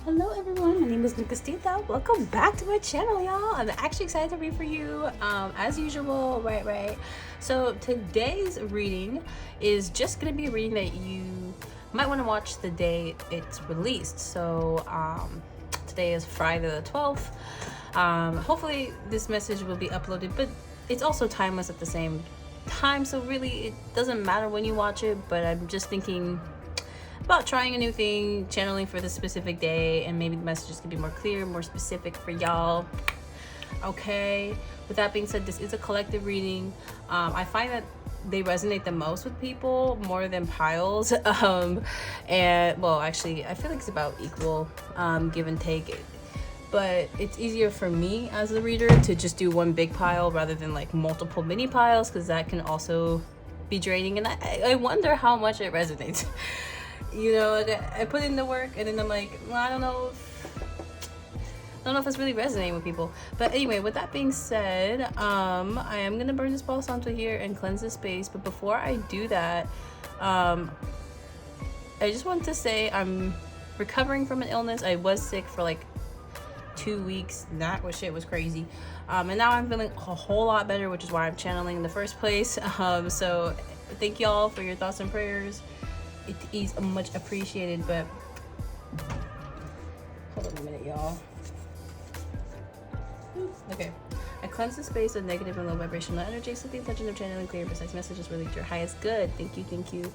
Hello everyone, my name is NEGUSTITA. Welcome back to my channel, y'all. I'm actually excited to read for you, as usual, right? So today's reading is just gonna be a reading that you might want to watch the day it's released. So today is Friday the 12th. Hopefully this message will be uploaded, but it's also timeless at the same time, so really it doesn't matter when you watch it. But I'm just thinking about trying a new thing, channeling for this specific day, and maybe the messages can be more clear, more specific for y'all. Okay, with that being said, this is a collective reading. I find that they resonate the most with people more than piles. And well, actually I feel like it's about equal, give and take, but it's easier for me as a reader to just do one big pile rather than like multiple mini piles, because that can also be draining, and I wonder how much it resonates. You know, like I put in the work and then I'm like, well, I don't know if it's really resonating with people. But anyway, with that being said, I am gonna burn this pulse onto here and cleanse the space. But before I do that, I just want to say I'm recovering from an illness. I was sick for like 2 weeks. That was crazy. And now I'm feeling a whole lot better, which is why I'm channeling in the first place. So thank y'all for your thoughts and prayers. It is much appreciated. But hold on a minute, y'all. Okay. I cleanse the space of negative and low vibrational energy, so the intention of channeling clear, precise messages relate to your highest good. Thank you,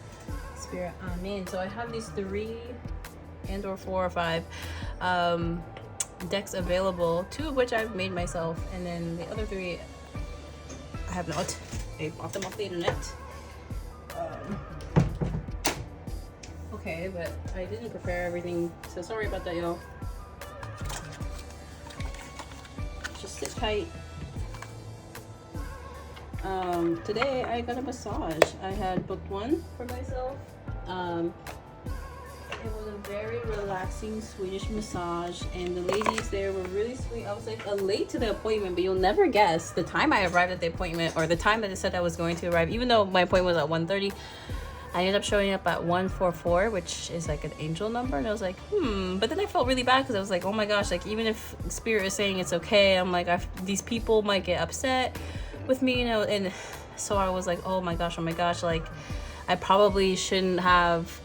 Spirit. Amen. So I have these 3 and or 4 or 5 decks available, 2 of which I've made myself, and then the other 3 I have not. I bought them off the internet. Okay, but I didn't prepare everything, so sorry about that, y'all. Just sit tight. Today I got a massage. I had booked one for myself. It was a very relaxing Swedish massage, and the ladies there were really sweet. I was like late to the appointment, but you'll never guess the time I arrived at the appointment, or the time that it said I was going to arrive. Even though my appointment was at 1:30, I ended up showing up at 144, which is like an angel number, and I was like, But then I felt really bad because I was like, oh my gosh, like even if Spirit is saying it's okay, I'm like, these people might get upset with me, you know. And so I was like, oh my gosh, like I probably shouldn't have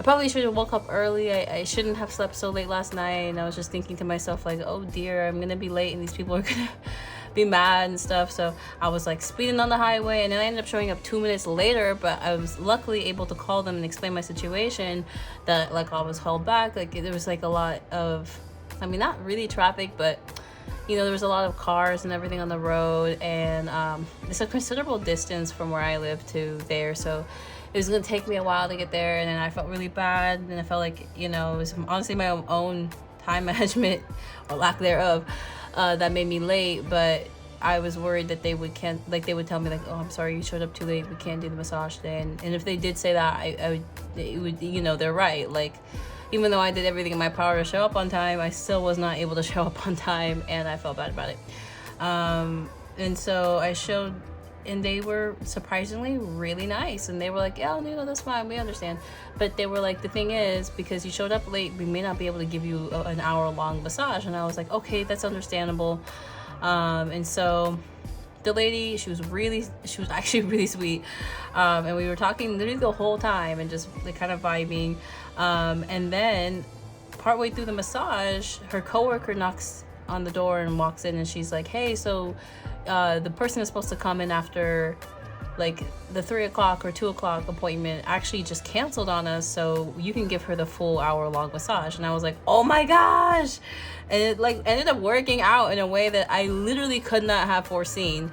woke up early. I shouldn't have slept so late last night. And I was just thinking to myself like, oh dear, I'm gonna be late and these people are gonna be mad and stuff. So I was like speeding on the highway, and then I ended up showing up 2 minutes later, but I was luckily able to call them and explain my situation, that like I was held back. Like there was like a lot of, I mean, not really traffic, but you know, there was a lot of cars and everything on the road, and it's a considerable distance from where I live to there, so it was gonna take me a while to get there. And then I felt really bad, and I felt like, you know, it was honestly my own time management or lack thereof that made me late. But I was worried that they would tell me like, oh, I'm sorry, you showed up too late, we can't do the massage today. And if they did say that, it would, you know, they're right. Like even though I did everything in my power to show up on time, I still was not able to show up on time, and I felt bad about it. And so I showed, and they were surprisingly really nice, and they were like, yeah, you know, that's fine, we understand. But they were like, the thing is, because you showed up late, we may not be able to give you an hour-long massage. And I was like, okay, that's understandable. And so the lady, she was actually really sweet, and we were talking literally the whole time and just like kind of vibing, and then partway through the massage, her coworker knocks on the door and walks in, and she's like, hey, so the person is supposed to come in after like the 3 o'clock or 2 o'clock appointment actually just canceled on us, so you can give her the full hour-long massage. And I was like, oh my gosh. And it like ended up working out in a way that I literally could not have foreseen.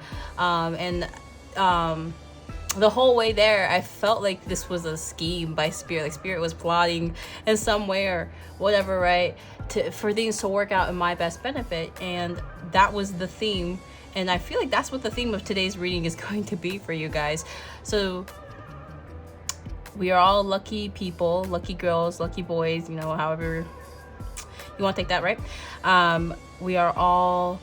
The whole way there, I felt like this was a scheme by Spirit. Like Spirit was plotting in some way or whatever, right, for things to work out in my best benefit. And that was the theme. And I feel like that's what the theme of today's reading is going to be for you guys. So we are all lucky people, lucky girls, lucky boys, you know, however you want to take that, right? We are all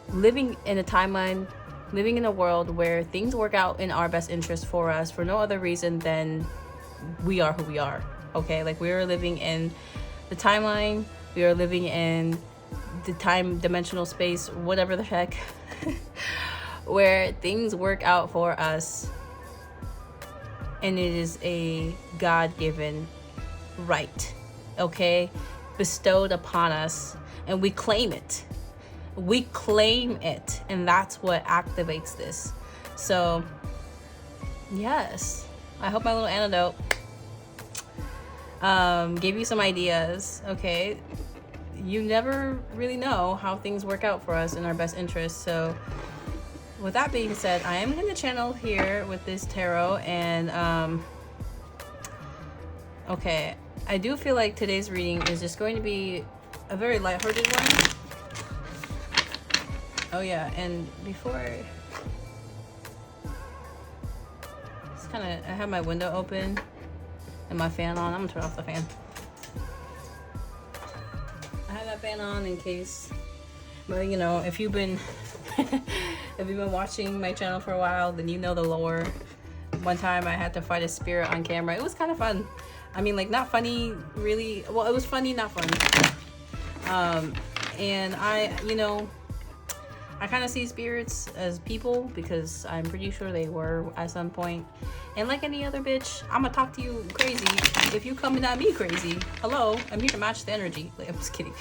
living in a timeline, living in a world where things work out in our best interest for us for no other reason than we are who we are. Okay, like we're living in the timeline we are living in, the time dimensional space, whatever the heck, where things work out for us, and it is a God-given right, okay, bestowed upon us, and we claim it. We claim it, and that's what activates this. So yes, I hope my little antidote gave you some ideas. Okay, you never really know how things work out for us in our best interest. So with that being said, I am going to channel here with this tarot, and okay, I do feel like today's reading is just going to be a very lighthearted one. Oh yeah, and before just kind of, I have my window open and my fan on. I'm gonna turn off the fan. I have that fan on in case, but you know, if you've been if you've been watching my channel for a while, then you know the lore. One time I had to fight a spirit on camera. It was kind of fun. I mean, like, not funny really. Well, it was funny, not fun. And I, you know, I kind of see spirits as people, because I'm pretty sure they were at some point. And like any other bitch, I'm gonna talk to you crazy if you coming at me crazy. Hello, I'm here to match the energy. Like, I'm just kidding.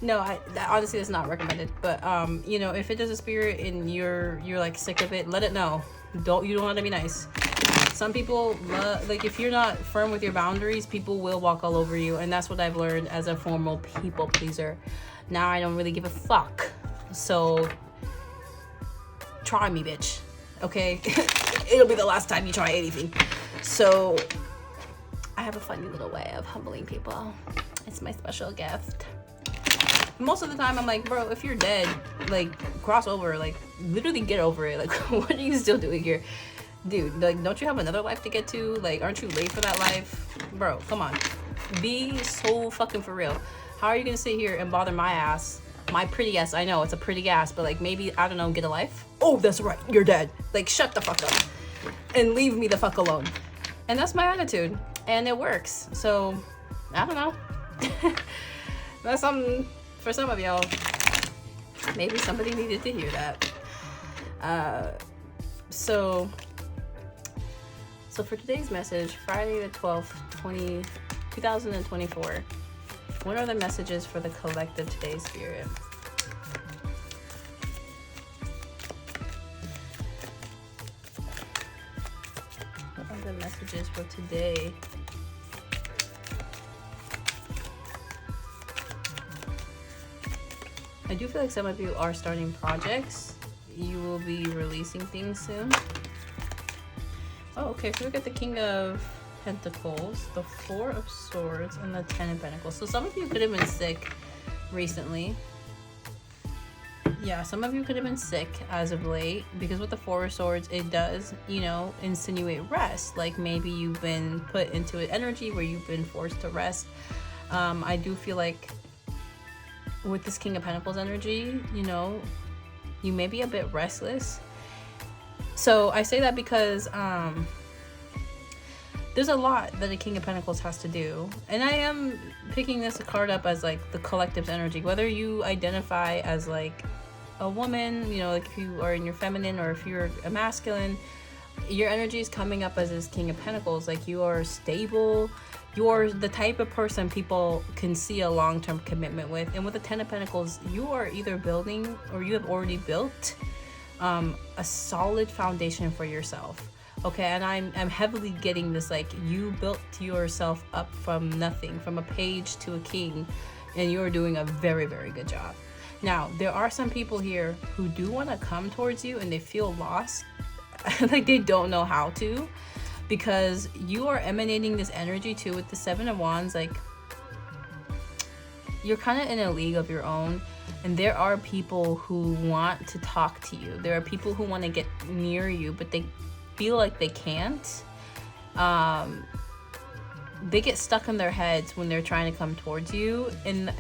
No, that honestly is not recommended. But you know, if it does a spirit and you're like sick of it, let it know. You don't have to be nice. Some people like, if you're not firm with your boundaries, people will walk all over you, and that's what I've learned as a formal people pleaser. Now I don't really give a fuck. So try me, bitch. Okay? It'll be the last time you try anything. So I have a funny little way of humbling people. It's my special gift. Most of the time I'm like, bro, if you're dead, like, cross over, like, literally get over it. Like, what are you still doing here? Dude, like, don't you have another life to get to? Like, aren't you late for that life? Bro, come on. Be so fucking for real. How are you gonna sit here and bother my ass? My pretty ass. I know it's a pretty ass, but like, maybe, I don't know, get a life? Oh, that's right, you're dead. Like, shut the fuck up and leave me the fuck alone. And that's my attitude, and it works. So I don't know. That's something for some of y'all. Maybe somebody needed to hear that. So for today's message, Friday the 12th, 2024, what are the messages for the collective today, Spirit? What are the messages for today? I do feel like some of you are starting projects. You will be releasing things soon. Oh, okay, so we got the King of Pentacles, the Four of Swords, and the Ten of Pentacles. So some of you could have been sick recently. Yeah, some of you could have been sick as of late, because with the Four of Swords, it does, you know, insinuate rest. Like, maybe you've been put into an energy where you've been forced to rest. I do feel like with this King of Pentacles energy, you know, you may be a bit restless. So I say that because there's a lot that a King of Pentacles has to do. And I am picking this card up as like the collective's energy. Whether you identify as like a woman, you know, like if you are in your feminine, or if you're a masculine, your energy is coming up as this King of Pentacles. Like, you are stable. You're the type of person people can see a long-term commitment with. And with the Ten of Pentacles, you are either building, or you have already built a solid foundation for yourself. Okay, and I'm heavily getting this, like, you built yourself up from nothing, from a page to a king, and you're doing a very, very good job. Now, there are some people here who do want to come towards you, and they feel lost, like they don't know how to, because you are emanating this energy too with the Seven of Wands. Like, you're kind of in a league of your own, and there are people who want to talk to you. There are people who want to get near you, but they feel like they can't. They get stuck in their heads when they're trying to come towards you, and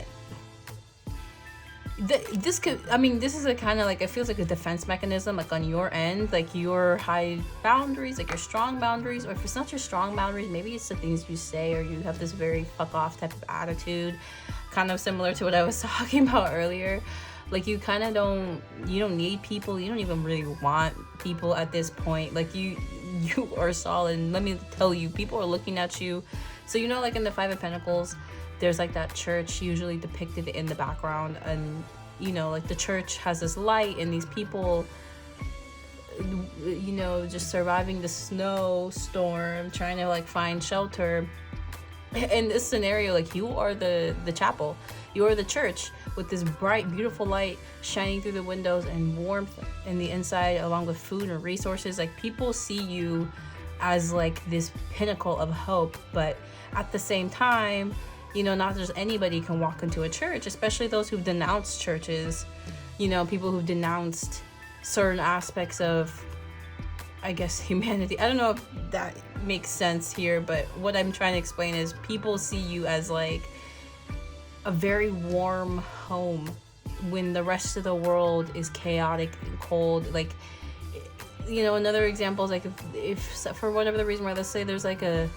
this could, I mean, this is a kind of like, it feels like a defense mechanism, like on your end, like your high boundaries, like your strong boundaries, or if it's not your strong boundaries, maybe it's the things you say, or you have this very fuck off type of attitude, kind of similar to what I was talking about earlier. Like you kind of you don't need people, you don't even really want people at this point. Like you are solid, and let me tell you, people are looking at you. So you know, like in the Five of Pentacles, there's like that church usually depicted in the background, and you know, like the church has this light and these people, you know, just surviving the snowstorm, trying to like find shelter. In this scenario, like you are the chapel, you are the church with this bright, beautiful light shining through the windows and warmth in the inside, along with food and resources. Like people see you as like this pinnacle of hope, but at the same time, you know, not just anybody can walk into a church, especially those who've denounced churches, you know, people who've denounced certain aspects of, I guess, humanity. I don't know if that makes sense here, but what I'm trying to explain is people see you as like a very warm home when the rest of the world is chaotic and cold. Like, you know, another example is like if for whatever the reason why, let's say there's like a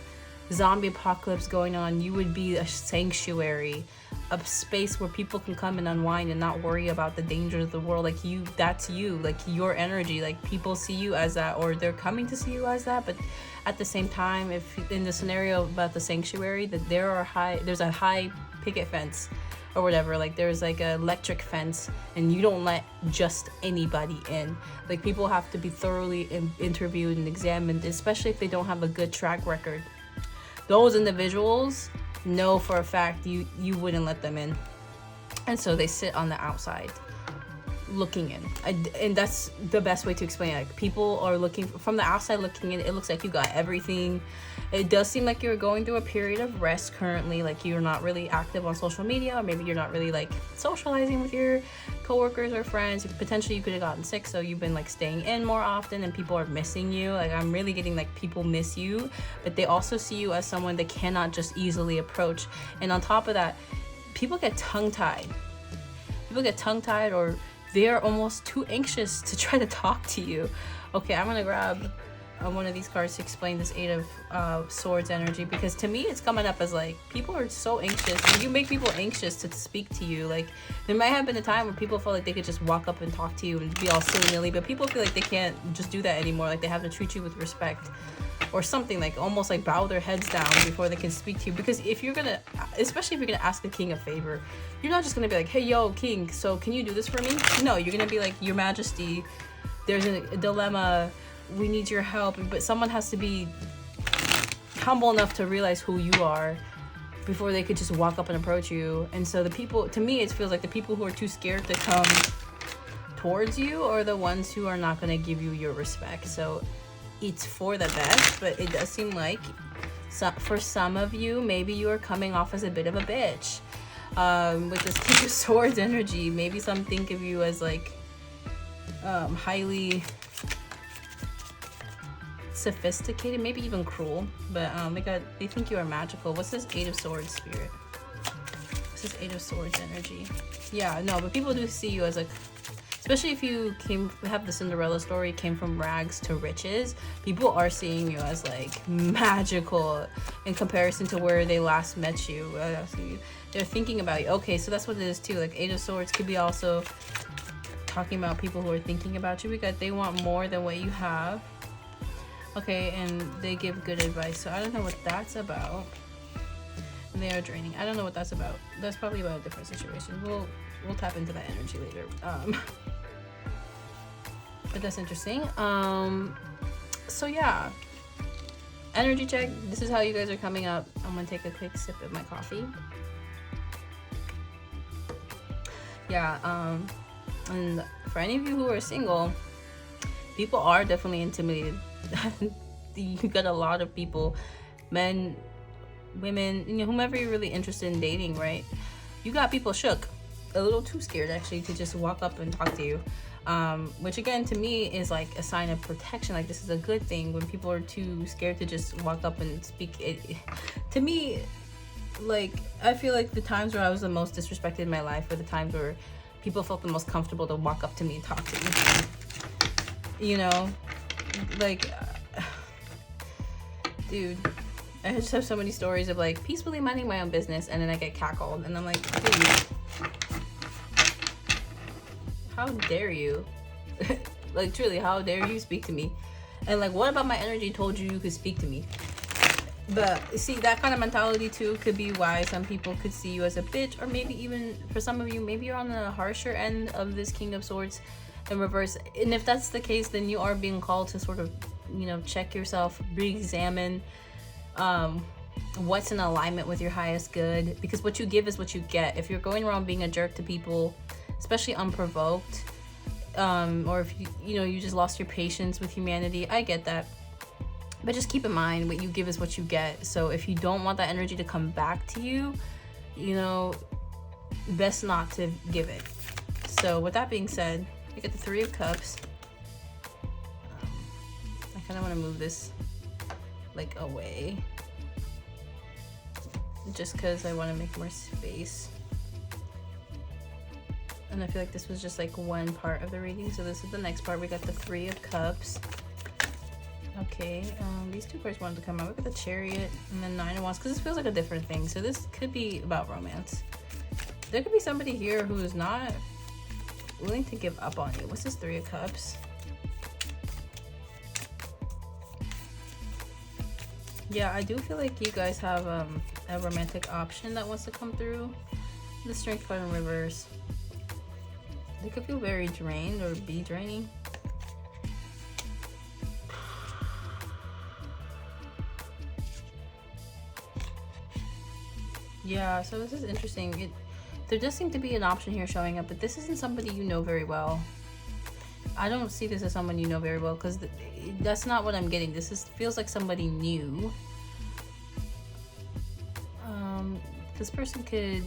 zombie apocalypse going on, you would be a sanctuary, a space where people can come and unwind and not worry about the dangers of the world. Like you, that's you, like your energy, like people see you as that, or they're coming to see you as that. But at the same time, if in the scenario about the sanctuary, that there's a high picket fence or whatever, like there's like an electric fence, and you don't let just anybody in. Like people have to be thoroughly interviewed and examined, especially if they don't have a good track record. Those individuals know for a fact you wouldn't let them in, and so they sit on the outside looking in. And that's the best way to explain it. Like people are looking from the outside looking in. It looks like you got everything. It does seem like you're going through a period of rest currently, like you're not really active on social media, or maybe you're not really like socializing with your coworkers or friends. Potentially you could have gotten sick, so you've been like staying in more often, and people are missing you. Like I'm really getting like people miss you, but they also see you as someone they cannot just easily approach. And on top of that, people get tongue-tied, or they're almost too anxious to try to talk to you. Okay, I'm gonna grab one of these cards to explain this Eight of Swords energy, because to me it's coming up as like people are so anxious, and you make people anxious to speak to you. Like there might have been a time where people felt like they could just walk up and talk to you and be all silly-nilly, but people feel like they can't just do that anymore. Like they have to treat you with respect or something, like almost like bow their heads down before they can speak to you. Because if you're gonna, especially if you're gonna ask the king a favor, you're not just gonna be like, hey yo king, so can you do this for me? No, you're gonna be like, your majesty, there's a dilemma, we need your help. But someone has to be humble enough to realize who you are before they could just walk up and approach you. And so the people, to me it feels like the people who are too scared to come towards you are the ones who are not going to give you your respect. So it's for the best, but it does seem like for some of you, maybe you are coming off as a bit of a bitch. With this King of Swords energy, maybe some think of you as like highly sophisticated, maybe even cruel, but they think you are magical. What's this Eight of Swords spirit? What's this Eight of Swords energy? Yeah, no, but people do see you as like, especially if you have the Cinderella story, came from rags to riches, people are seeing you as like magical in comparison to where they last met you. They're thinking about you. Okay, so that's what it is too. Like Eight of Swords could be also talking about people who are thinking about you because they want more than what you have. Okay, and they give good advice. So I don't know what that's about. They are draining. I don't know what that's about. That's probably about a different situation. We'll tap into that energy later. But that's interesting. So yeah, energy check. This is how you guys are coming up. I'm gonna take a quick sip of my coffee. Yeah, and for any of you who are single, people are definitely intimidated. You got a lot of people, men, women, you know, whomever you're really interested in dating, right? You got people shook, a little too scared actually to just walk up and talk to you, which again to me is like a sign of protection. Like this is a good thing when people are too scared to just walk up and speak. To me, like I feel like the times where I was the most disrespected in my life were the times where people felt the most comfortable to walk up to me and talk to me. You know, like, dude, I just have so many stories of like peacefully minding my own business, and then I get cackled, and I'm like, dude, how dare you? Like, truly, how dare you speak to me? And like, what about my energy told you could speak to me? But see, that kind of mentality too could be why some people could see you as a bitch, or maybe even for some of you, maybe you're on the harsher end of this King of Swords in reverse. And if that's the case, then you are being called to sort of, you know, check yourself, re-examine what's in alignment with your highest good, because what you give is what you get. If you're going around being a jerk to people, especially unprovoked, or if you know, you just lost your patience with humanity, I get that. But just keep in mind, what you give is what you get. So if you don't want that energy to come back to you, you know, best not to give it. So with that being said, you get the Three of Cups. I kind of want to move this like away, just because I want to make more space. And I feel like this was just like one part of the reading, so this is the next part. We got the Three of Cups. Okay, these two cards wanted to come out. We got the Chariot and then Nine of Wands, because this feels like a different thing. So this could be about romance. There could be somebody here who is not willing to give up on you. What's this Three of Cups? Yeah, I do feel like you guys have a romantic option that wants to come through. The Strength card in reverse. They could feel very drained or be draining. Yeah, so this is interesting. There does seem to be an option here showing up, but this isn't somebody you know very well. I don't see this as someone you know very well, because that's not what I'm getting. Feels like somebody new. This person could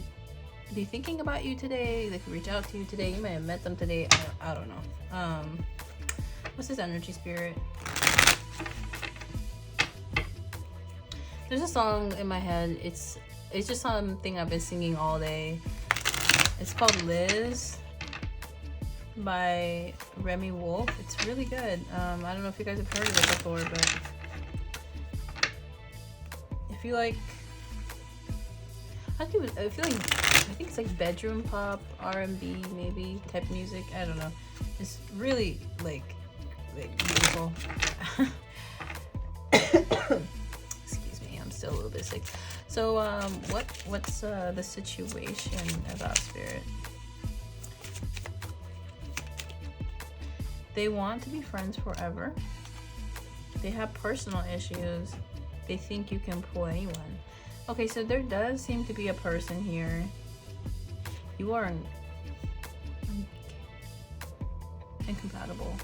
be thinking about you today. They could reach out to you today. You may have met them today. I don't know. What's his energy, Spirit? There's a song in my head. It's just something I've been singing all day. It's called Liz by Remy Wolf. It's really good. I don't know if you guys have heard of it before, but if you like, I think it's like bedroom pop, R&B maybe type music. I don't know. It's really like beautiful. Excuse me, I'm still a little bit sick. So what's the situation about, Spirit? They want to be friends forever. They have personal issues. They think you can pull anyone. Okay, so there does seem to be a person here. You are incompatible.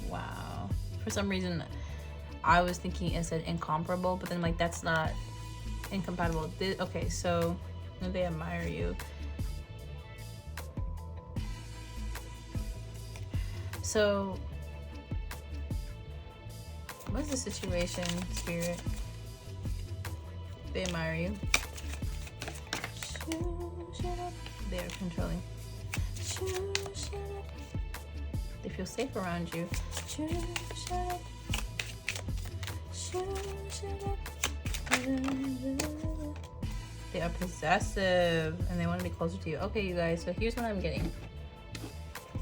Wow. For some reason, I was thinking it said incomparable, but then like that's not incompatible. Okay, so they admire you. So what's the situation, Spirit? They admire you. They are controlling. They feel safe around you. They are possessive and they want to be closer to you. Okay, you guys, so here's what I'm getting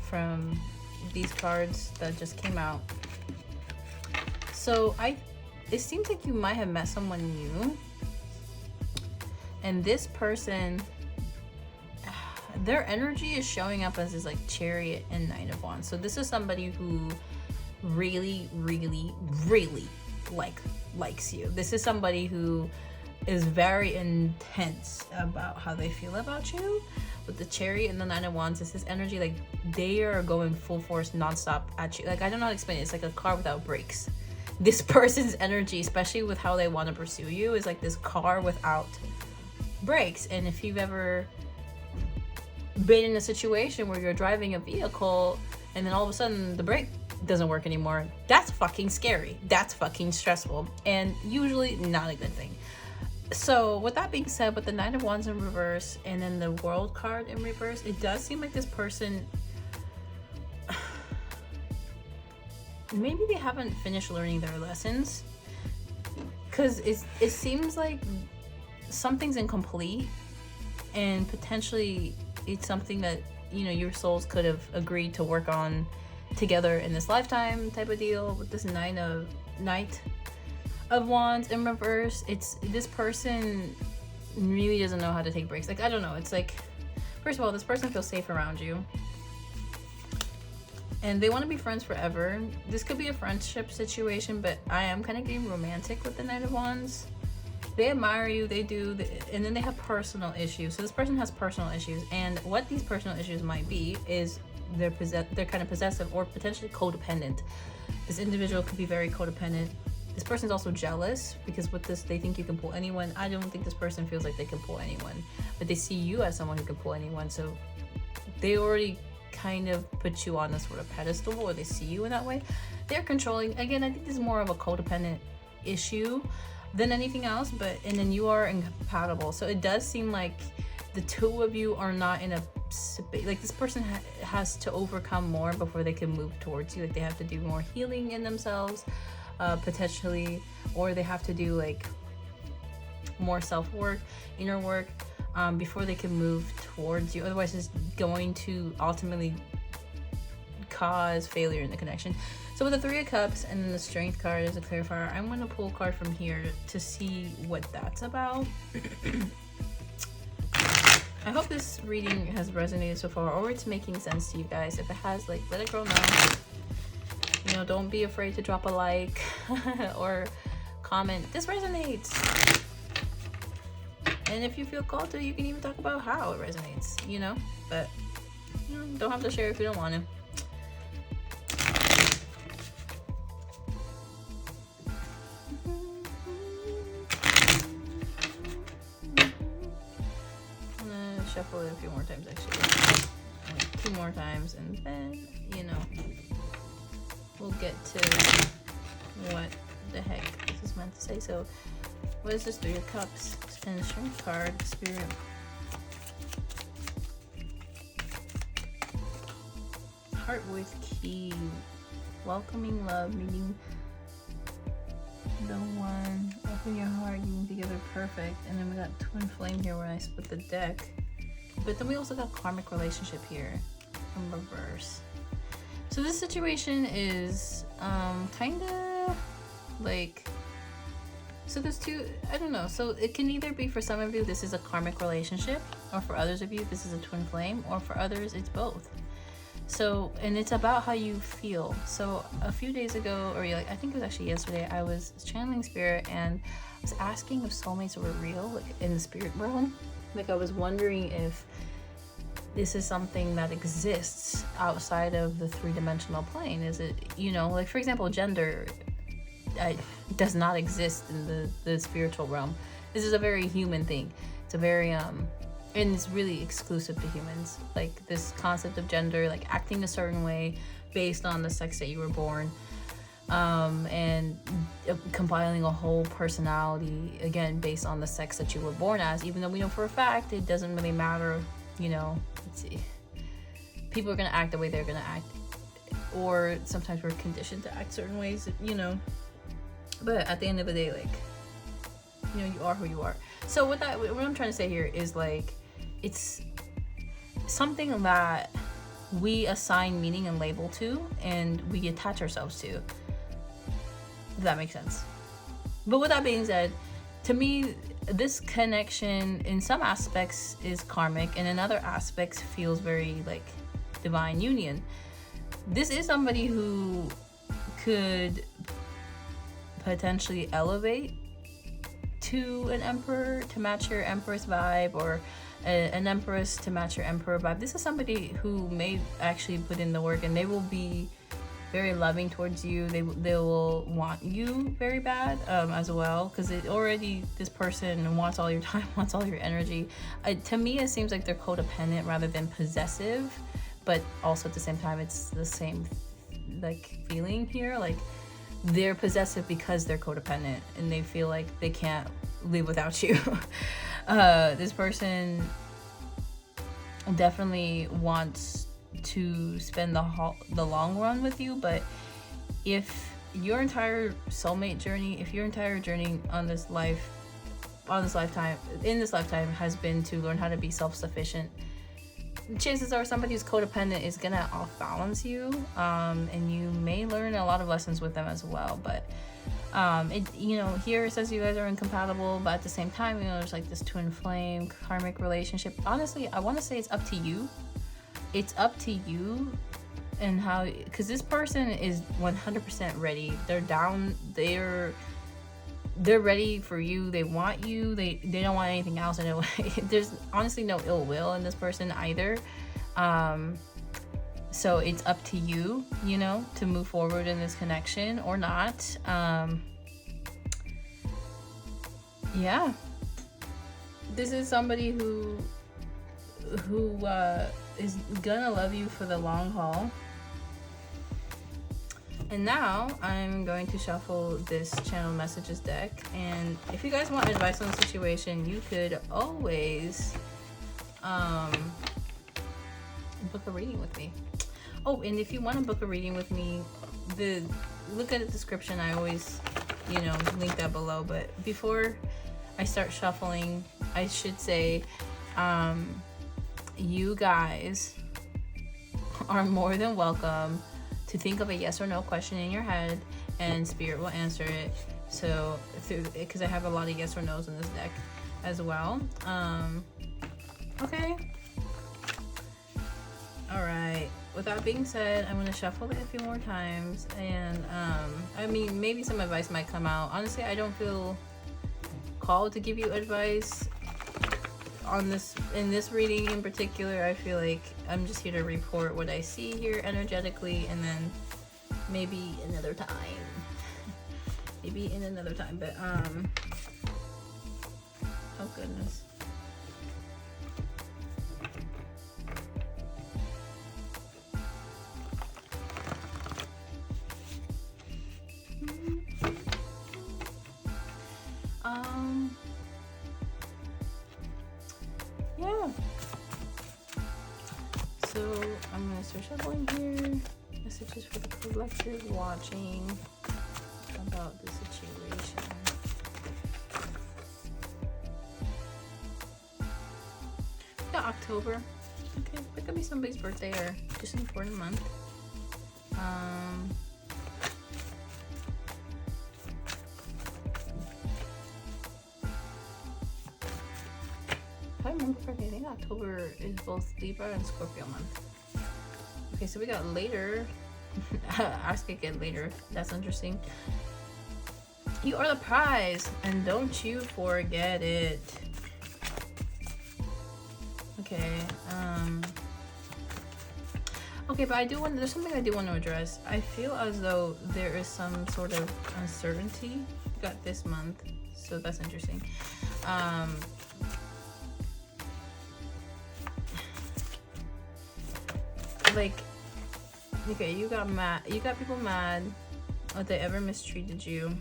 from these cards that just came out. So it seems like you might have met someone new, and this person, their energy is showing up as this like Chariot and Nine of Wands. So this is somebody who really, really, really likes you. This is somebody who is very intense about how they feel about you. With the Chariot and the Nine of Wands, it's this energy like they are going full force nonstop at you. Like, I don't know how to explain it. It's like a car without brakes. This person's energy, especially with how they want to pursue you, is like this car without brakes. And if you've ever been in a situation where you're driving a vehicle and then all of a sudden the brake doesn't work anymore, that's fucking scary. That's fucking stressful and usually not a good thing. So with that being said, with the Knight of Wands in reverse and then the World card in reverse, it does seem like this person, maybe they haven't finished learning their lessons, because it seems like something's incomplete, and potentially it's something that, you know, your souls could have agreed to work on together in this lifetime type of deal. With this Knight of Wands in reverse, it's this person really doesn't know how to take breaks. Like, I don't know, it's like, first of all, this person feels safe around you and they want to be friends forever. This could be a friendship situation, but I am kind of getting romantic with the Knight of Wands. They admire you, they do, and then they have personal issues. So this person has personal issues, and what these personal issues might be is they're kind of possessive or potentially codependent. This individual could be very codependent. This person's also jealous, because with this, they think you can pull anyone. I don't think this person feels like they can pull anyone, but they see you as someone who can pull anyone. So they already kind of put you on a sort of pedestal, or they see you in that way. They're controlling. Again, I think this is more of a codependent issue than anything else, but, and then you are incompatible. So it does seem like the two of you are not in a, like this person has to overcome more before they can move towards you. Like they have to do more healing in themselves, potentially, or they have to do like more self-work, inner work, before they can move towards you. Otherwise it's going to ultimately cause failure in the connection. So with the Three of Cups and then the Strength card as a clarifier, I'm going to pull a card from here to see what that's about. I hope this reading has resonated so far, or it's making sense to you guys. If it has, like, let a girl know. You know, don't be afraid to drop a like or comment. This resonates. And if you feel called to, you can even talk about how it resonates, you know? But you know, don't have to share if you don't want to. Shuffle it a few more times, actually. Like 2 more times, and then, you know, we'll get to what the heck this is meant to say. So, what is this? 3 of Cups and the Strength card, Spirit. Heart with key. Welcoming love, meeting the one. Open your heart, union together, perfect. And then we got Twin Flame here where I split the deck. But then we also got karmic relationship here in reverse. So this situation is kind of like, so there's two, I don't know. So it can either be, for some of you, this is a karmic relationship, or for others of you, this is a twin flame, or for others, it's both. So, and it's about how you feel. So a few days ago, or like, I think it was actually yesterday, I was channeling spirit and I was asking if soulmates were real, like in the spirit realm. Like I was wondering if this is something that exists outside of the 3-dimensional plane. Is it, you know, like for example, gender does not exist in the spiritual realm. This is a very human thing. It's a very and it's really exclusive to humans. Like this concept of gender, like acting a certain way based on the sex that you were born, and compiling a whole personality again based on the sex that you were born as, even though we know for a fact it doesn't really matter, you know. People are gonna act the way they're gonna act, or sometimes we're conditioned to act certain ways, you know. But at the end of the day, like, you know, you are who you are. So with that, what I'm trying to say here is like, it's something that we assign meaning and label to, and we attach ourselves to. If that makes sense. But with that being said, to me, this connection in some aspects is karmic, and in other aspects feels very like divine union. This is somebody who could potentially elevate to an emperor to match your empress vibe, or an empress to match your emperor vibe. This is somebody who may actually put in the work, and they will be very loving towards you. They will want you very bad as well, because this person wants all your time, wants all your energy. To me, it seems like they're codependent rather than possessive, but also at the same time, it's the same like feeling here. Like they're possessive because they're codependent and they feel like they can't live without you. This person definitely wants to spend the long run with you, but if your entire soulmate journey, if your entire journey in this lifetime has been to learn how to be self-sufficient, chances are somebody who's codependent is gonna off balance you, and you may learn a lot of lessons with them as well. But here it says you guys are incompatible, but at the same time, there's like this twin flame karmic relationship. Honestly, I want to say it's up to you. It's up to you and how, because this person is 100% ready. They're down. They're ready for you. They want you. They don't want anything else in a way. There's honestly no ill will in this person either. So it's up to you, to move forward in this connection or not. Yeah. This is somebody who is gonna love you for the long haul. And now I'm going to shuffle this channel messages deck, and if you guys want advice on the situation, you could always book a reading with me. Oh, and if you want to book a reading with me, look at the description. I always link that below. But before I start shuffling, I should say you guys are more than welcome to think of a yes or no question in your head, and Spirit will answer it. So because I have a lot of yes or no's in this deck as well. Okay. All right. With that being said, I'm gonna shuffle it a few more times, and maybe some advice might come out. Honestly, I don't feel called to give you advice in this reading in particular. I feel like I'm just here to report what I see here energetically, and then maybe another time. Maybe in another time, but oh goodness. Yeah. So I'm gonna start shuffling here. Messages for the collective watching about the situation. Yeah, October. Okay, it could be somebody's birthday or just an important month. I remember correctly, I think October is both Libra and Scorpio month. Okay, so we got later. Ask again later. That's interesting. You are the prize, and don't you forget it. Okay. Okay, but there's something I do want to address. I feel as though there is some sort of uncertainty. We got this month, so that's interesting. Like, okay, you got people mad that they ever mistreated you.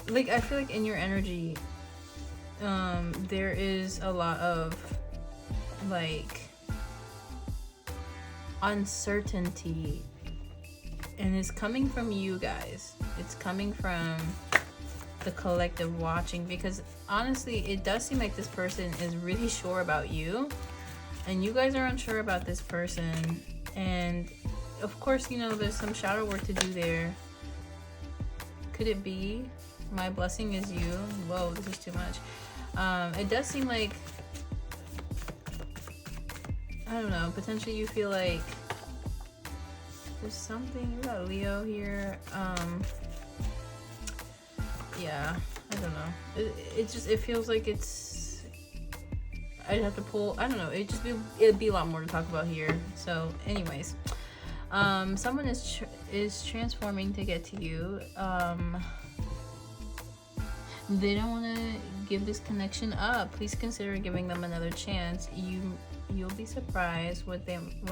Like, I feel like in your energy, there is a lot of like uncertainty, and it's coming from you guys. It's coming from the collective watching, because honestly, it does seem like this person is really sure about you, and you guys are unsure about this person. And of course, there's some shadow work to do there. Could it be my blessing is you? Whoa, this is too much. It does seem like, I don't know, potentially you feel like there's something. You got Leo here. Yeah, I don't know. It feels like I'd have to pull, I don't know, it'd be a lot more to talk about here. So anyways, someone is transforming to get to you. They don't want to give this connection up. Please consider giving them another chance. you'll be surprised what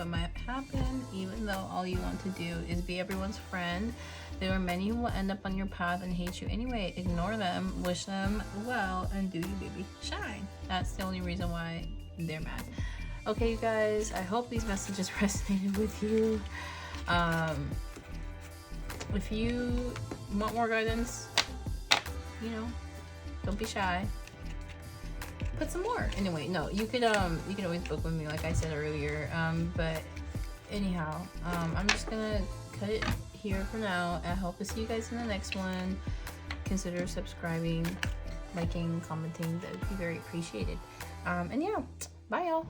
might happen, even though all you want to do is be everyone's friend. There are many who will end up on your path and hate you anyway. Ignore them, wish them well, and do you, baby, shine. That's the only reason why they're mad. Okay, you guys, I hope these messages resonated with you. If you want more guidance, you know, don't be shy. Put some more. Anyway, no, you could always book with me, like I said earlier. But anyhow, I'm just gonna cut it here for now. I hope to see you guys in the next one. Consider subscribing, liking, commenting. That would be very appreciated. And yeah, bye y'all.